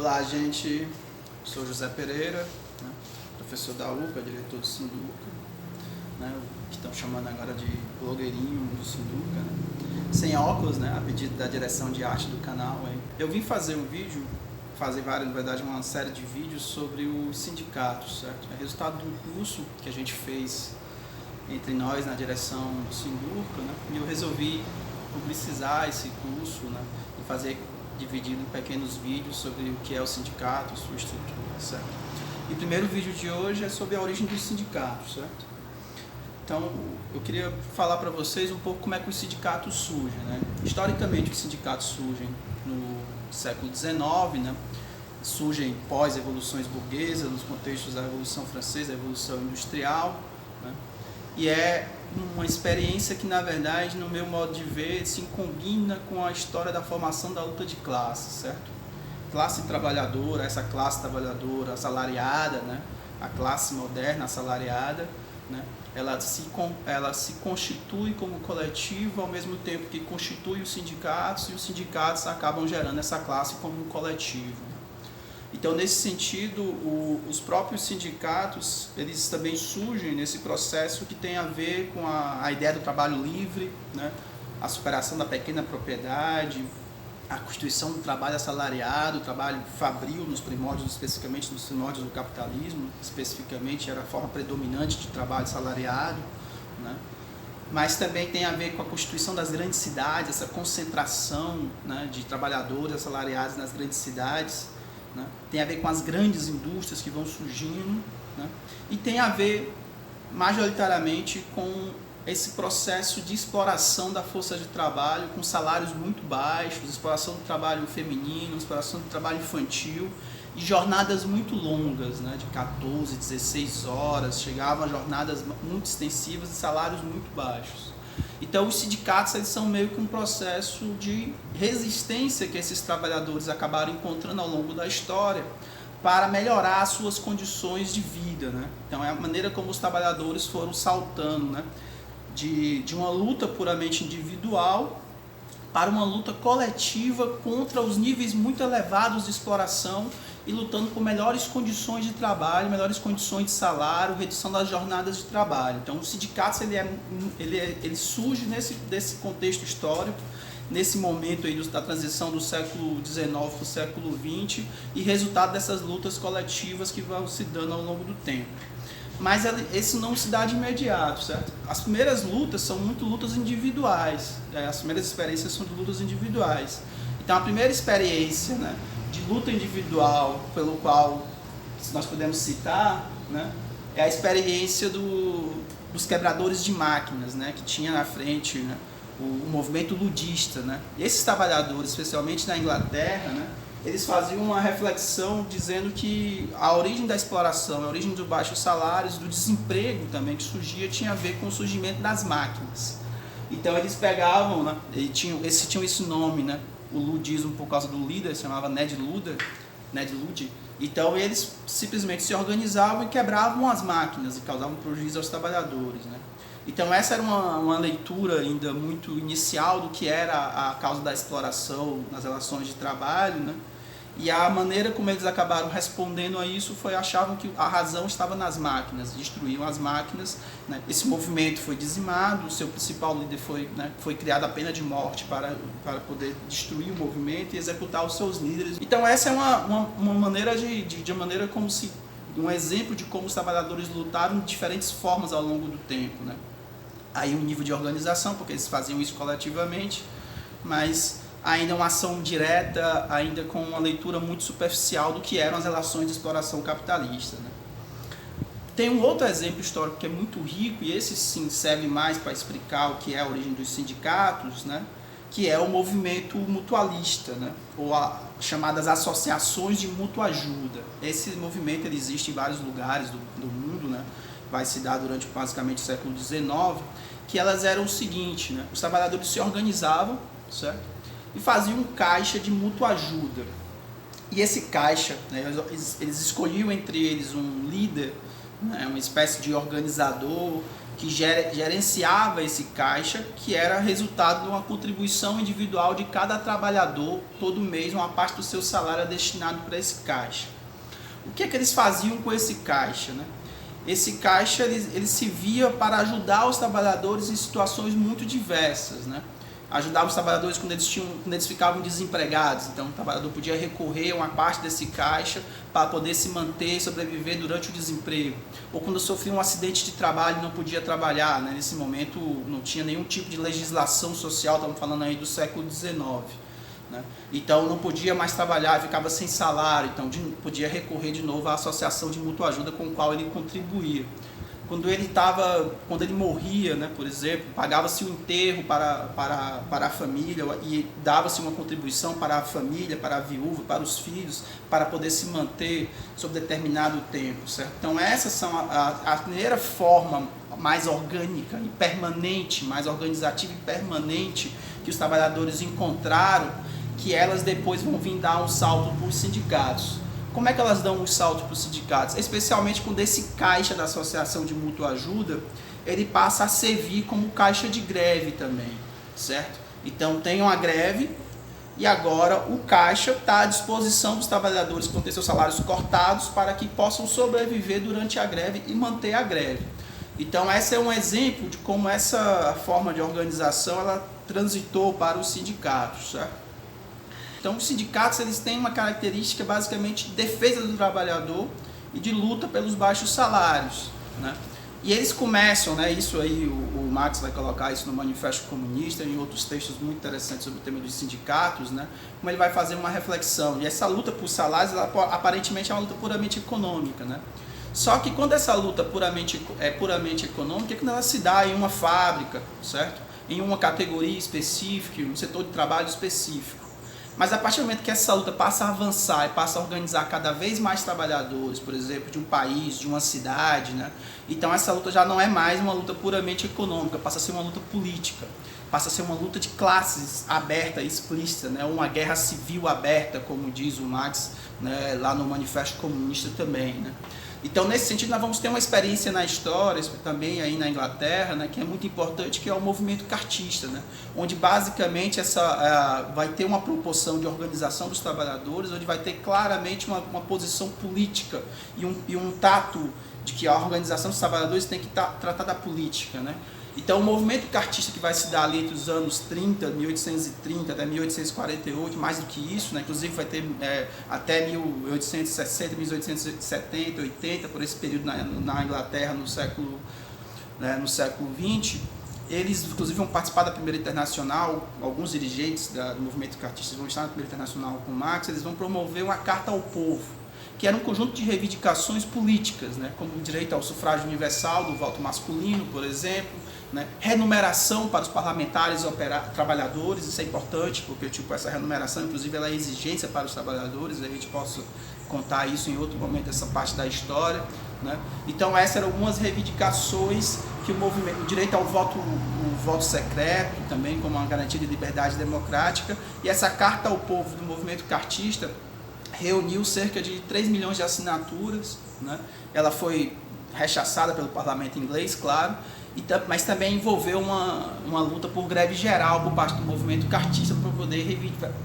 Olá, gente. Sou José Pereira, né? Professor da UPA, diretor do Sinduca, né? O que estão chamando agora de blogueirinho do Sinduca, né? Sem óculos, né? A pedido da direção de arte do canal. Hein? Eu vim fazer um vídeo, na verdade, uma série de vídeos sobre os sindicatos, certo? É resultado de um curso que a gente fez entre nós na direção do Sinduca, né? E eu resolvi publicizar esse curso, né? E fazer dividido em pequenos vídeos sobre o que é o sindicato, sua estrutura, certo? E o primeiro vídeo de hoje é sobre a origem dos sindicatos, certo? Então, eu queria falar para vocês um pouco como é que os sindicatos surgem, né? Historicamente, os sindicatos surgem no século XIX, né? Surgem pós-evoluções burguesas, nos contextos da Revolução Francesa, da Revolução Industrial, né? E é uma experiência que, na verdade, no meu modo de ver, se combina com a história da formação da luta de classe, certo? Classe trabalhadora, essa classe trabalhadora assalariada, né? A classe moderna assalariada, né? Ela se constitui como coletivo ao mesmo tempo que constitui os sindicatos, e os sindicatos acabam gerando essa classe como um coletivo. Então, nesse sentido, os próprios sindicatos, eles também surgem nesse processo que tem a ver com a ideia do trabalho livre, né? A superação da pequena propriedade, a constituição do trabalho assalariado, o trabalho fabril nos primórdios, especificamente nos primórdios do capitalismo, especificamente era a forma predominante de trabalho assalariado, né? Mas também tem a ver com a constituição das grandes cidades, essa concentração, né, de trabalhadores assalariados nas grandes cidades, né? Tem a ver com as grandes indústrias que vão surgindo, né? E tem a ver majoritariamente com esse processo de exploração da força de trabalho com salários muito baixos, exploração do trabalho feminino, exploração do trabalho infantil e jornadas muito longas, né? De 14, 16 horas, chegavam a jornadas muito extensivas e salários muito baixos. Então, os sindicatos, eles são meio que um processo de resistência que esses trabalhadores acabaram encontrando ao longo da história para melhorar as suas condições de vida, né? Então, é a maneira como os trabalhadores foram saltando, né? De uma luta puramente individual para uma luta coletiva contra os níveis muito elevados de exploração e lutando por melhores condições de trabalho, melhores condições de salário, redução das jornadas de trabalho. Então, o sindicato ele surge desse contexto histórico, nesse momento aí da transição do século XIX para o século XX e resultado dessas lutas coletivas que vão se dando ao longo do tempo. Mas esse não se dá de imediato, certo? As primeiras lutas são muito lutas individuais, as primeiras experiências são de lutas individuais. Então, a primeira experiência, né, de luta individual, pelo qual nós podemos citar, né, é a experiência dos quebradores de máquinas, né, que tinha na frente, né, o movimento ludista, né? E esses trabalhadores, especialmente na Inglaterra, né, eles faziam uma reflexão dizendo que a origem da exploração, a origem dos baixos salários, do desemprego também que surgia, tinha a ver com o surgimento das máquinas. Então eles pegavam, né, tinham esse nome, né, o ludismo por causa do líder, se chamava Ned Ludd. Então eles simplesmente se organizavam e quebravam as máquinas e causavam prejuízo aos trabalhadores, né? Então essa era uma leitura ainda muito inicial do que era a causa da exploração nas relações de trabalho, né? E a maneira como eles acabaram respondendo a isso achavam que a razão estava nas máquinas, destruíam as máquinas, né? Esse movimento foi dizimado, o seu principal líder foi criada a pena de morte para poder destruir o movimento e executar os seus líderes. Então essa é uma maneira um exemplo de como os trabalhadores lutaram de diferentes formas ao longo do tempo, né? Aí um nível de organização, porque eles faziam isso coletivamente, mas ainda uma ação direta, ainda com uma leitura muito superficial do que eram as relações de exploração capitalista, né? Tem um outro exemplo histórico que é muito rico, e esse sim serve mais para explicar o que é a origem dos sindicatos, né? Que é o movimento mutualista, né? Ou chamadas associações de mútua ajuda. Esse movimento ele existe em vários lugares do mundo, né? Vai se dar durante basicamente o século XIX, que elas eram o seguinte, né? Os trabalhadores se organizavam, certo? E faziam um caixa de mútua ajuda. E esse caixa, né, eles escolhiam entre eles um líder, né, uma espécie de organizador que gerenciava esse caixa, que era resultado de uma contribuição individual de cada trabalhador, todo mês uma parte do seu salário destinado para esse caixa. O que é que eles faziam com esse caixa, né? Esse caixa ele servia para ajudar os trabalhadores em situações muito diversas, né? Ajudava os trabalhadores quando eles ficavam desempregados, então o trabalhador podia recorrer a uma parte desse caixa para poder se manter e sobreviver durante o desemprego. Ou quando sofria um acidente de trabalho e não podia trabalhar, né? Nesse momento não tinha nenhum tipo de legislação social, estamos falando aí do século XIX. Né? Então não podia mais trabalhar, ficava sem salário, então podia recorrer de novo à associação de mútua ajuda com a qual ele contribuía. Quando ele morria, né, por exemplo, pagava-se o enterro para a família e dava-se uma contribuição para a família, para a viúva, para os filhos, para poder se manter sob determinado tempo, certo? Então essas são a primeira forma mais orgânica e permanente, mais organizativa e permanente que os trabalhadores encontraram, que elas depois vão vir dar um salto para os sindicatos. Como é que elas dão um salto para os sindicatos? Especialmente quando esse caixa da Associação de Mútua Ajuda, ele passa a servir como caixa de greve também, certo? Então tem uma greve e agora o caixa está à disposição dos trabalhadores que vão ter seus salários cortados para que possam sobreviver durante a greve e manter a greve. Então esse é um exemplo de como essa forma de organização ela transitou para os sindicatos, certo? Então, os sindicatos eles têm uma característica basicamente de defesa do trabalhador e de luta pelos baixos salários, né? E eles começam, né, isso aí o Marx vai colocar isso no Manifesto Comunista e em outros textos muito interessantes sobre o tema dos sindicatos, né, como ele vai fazer uma reflexão. E essa luta por salários, ela, aparentemente, é uma luta puramente econômica, né? Só que quando essa luta é puramente econômica, é quando ela se dá em uma fábrica, certo? Em uma categoria específica, em um setor de trabalho específico. Mas a partir do momento que essa luta passa a avançar e passa a organizar cada vez mais trabalhadores, por exemplo, de um país, de uma cidade, né? Então essa luta já não é mais uma luta puramente econômica, passa a ser uma luta política, passa a ser uma luta de classes aberta e explícita, né? Uma guerra civil aberta, como diz o Marx, né? Lá no Manifesto Comunista também, né? Então, nesse sentido, nós vamos ter uma experiência na história, também aí na Inglaterra, né, que é muito importante, que é o movimento cartista, né, onde basicamente vai ter uma proporção de organização dos trabalhadores, onde vai ter claramente uma posição política e um tato de que a organização dos trabalhadores tem que tratar da política, né. Então, o movimento cartista que vai se dar ali entre os anos 1830 até 1848, mais do que isso, né? Inclusive vai ter até 1860, 1870, 80, por esse período na Inglaterra no século XX, eles inclusive vão participar da Primeira Internacional, alguns dirigentes do movimento cartista vão estar na Primeira Internacional com Marx, eles vão promover uma Carta ao Povo, que era um conjunto de reivindicações políticas, né? Como o direito ao sufrágio universal, do voto masculino, por exemplo, né? Remuneração para os parlamentares e trabalhadores, isso é importante, porque essa remuneração, inclusive, ela é exigência para os trabalhadores, a gente possa contar isso em outro momento, essa parte da história, né? Então, essas eram algumas reivindicações que o direito ao voto secreto, também como uma garantia de liberdade democrática, e essa Carta ao Povo do movimento cartista reuniu cerca de 3 milhões de assinaturas, né? Ela foi rechaçada pelo parlamento inglês, claro, mas também envolveu uma luta por greve geral por parte do movimento cartista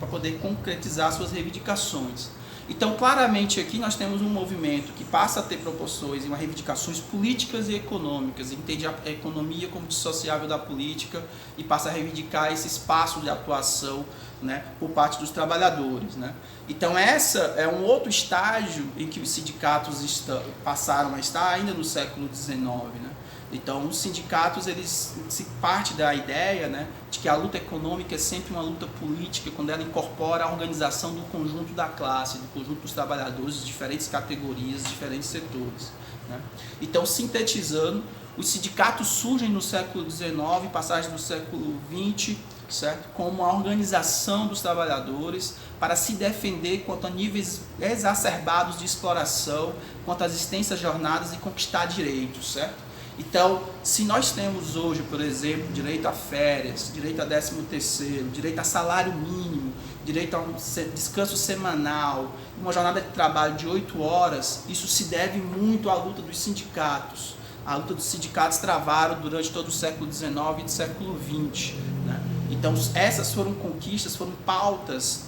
para poder concretizar suas reivindicações. Então, claramente aqui nós temos um movimento que passa a ter proporções e reivindicações políticas e econômicas, entende a economia como dissociável da política e passa a reivindicar esse espaço de atuação, né, por parte dos trabalhadores, né? Então, essa é um outro estágio em que os sindicatos passaram a estar ainda no século XIX, né? Então, os sindicatos, eles se parte da ideia, né, de que a luta econômica é sempre uma luta política quando ela incorpora a organização do conjunto da classe, do conjunto dos trabalhadores, de diferentes categorias, diferentes setores, né? Então, sintetizando, os sindicatos surgem no século XIX, passagem do século XX, certo? Como a organização dos trabalhadores para se defender quanto a níveis exacerbados de exploração, quanto às extensas jornadas e conquistar direitos, certo? Então, se nós temos hoje, por exemplo, direito a férias, direito a 13º, direito a salário mínimo, direito a um descanso semanal, uma jornada de trabalho de 8 horas, isso se deve muito à luta dos sindicatos, a luta dos sindicatos travaram durante todo o século XIX e do século XX, né? Então, essas foram conquistas, foram pautas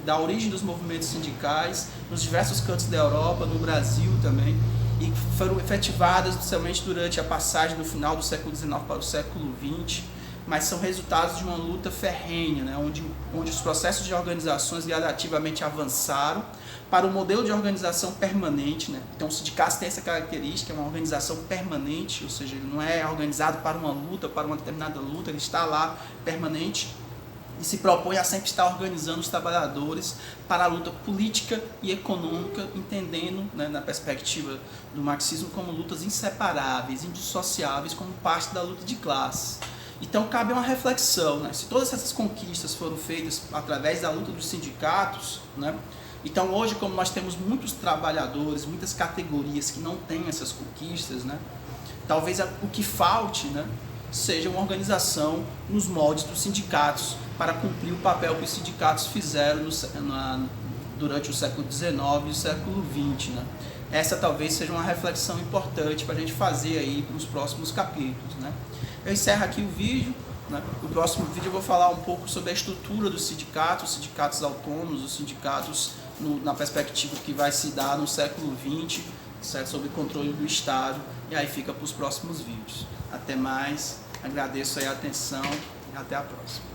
da origem dos movimentos sindicais nos diversos cantos da Europa, no Brasil também, e foram efetivadas somente durante a passagem do final do século XIX para o século XX, mas são resultados de uma luta ferrenha, né? onde os processos de organizações gradativamente avançaram para o modelo de organização permanente, né? Então o sindicato tem essa característica, é uma organização permanente, ou seja, ele não é organizado para uma luta, para uma determinada luta, ele está lá permanente e se propõe a sempre estar organizando os trabalhadores para a luta política e econômica, entendendo, né, na perspectiva do marxismo, como lutas inseparáveis, indissociáveis, como parte da luta de classes. Então cabe uma reflexão, né? Se todas essas conquistas foram feitas através da luta dos sindicatos, né? Então hoje, como nós temos muitos trabalhadores, muitas categorias que não têm essas conquistas, né? Talvez o que falte, né, seja uma organização nos moldes dos sindicatos para cumprir o papel que os sindicatos fizeram durante o século XIX e o século XX, né? Essa talvez seja uma reflexão importante para a gente fazer aí nos próximos capítulos, né? Eu encerro aqui o vídeo, né? No próximo vídeo eu vou falar um pouco sobre a estrutura dos sindicatos, os sindicatos autônomos, os sindicatos na perspectiva que vai se dar no século XX, certo? Sob controle do Estado, e aí fica para os próximos vídeos. Até mais, agradeço aí a atenção e até a próxima.